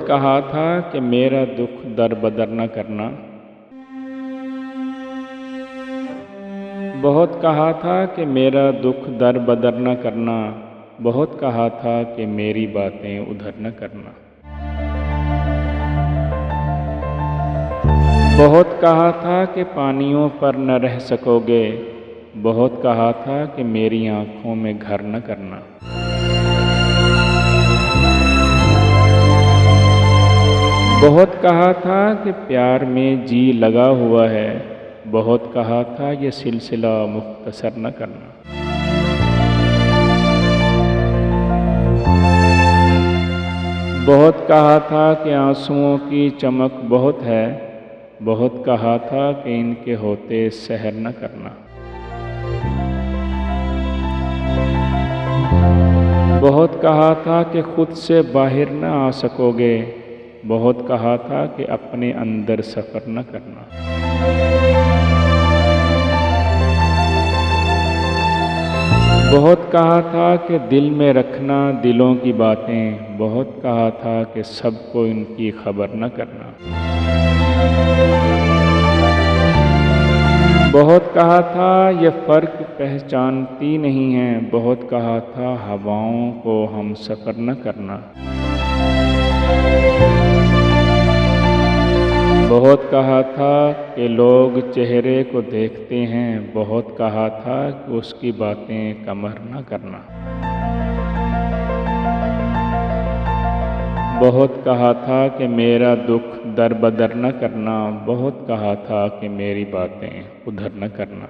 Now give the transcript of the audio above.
कहा था कि मेरा दुख दर बदर न करना। बहुत कहा था कि मेरा दुख दर बदर न करना। बहुत कहा था कि मेरी बातें उधर न करना। बहुत कहा था कि पानियों पर न रह सकोगे। बहुत कहा था कि मेरी आँखों में घर न करना। बहुत कहा था कि प्यार में जी लगा हुआ है। बहुत कहा था ये सिलसिला मुख्तसर न करना। बहुत कहा था कि आंसुओं की चमक बहुत है। बहुत कहा था कि इनके होते सहर न करना। बहुत कहा था कि खुद से बाहर न आ सकोगे। बहुत कहा था कि अपने अंदर सफ़र न करना। बहुत कहा था कि दिल में रखना दिलों की बातें। बहुत कहा था कि सबको इनकी खबर न करना। बहुत कहा था ये फ़र्क पहचानती नहीं है। बहुत कहा था हवाओं को हम सफ़र न करना। बहुत कहा था कि लोग चेहरे को देखते हैं। बहुत कहा था कि उसकी बातें कमर न करना। बहुत कहा था कि मेरा दुख दर बदर न करना। बहुत कहा था कि मेरी बातें उधर न करना।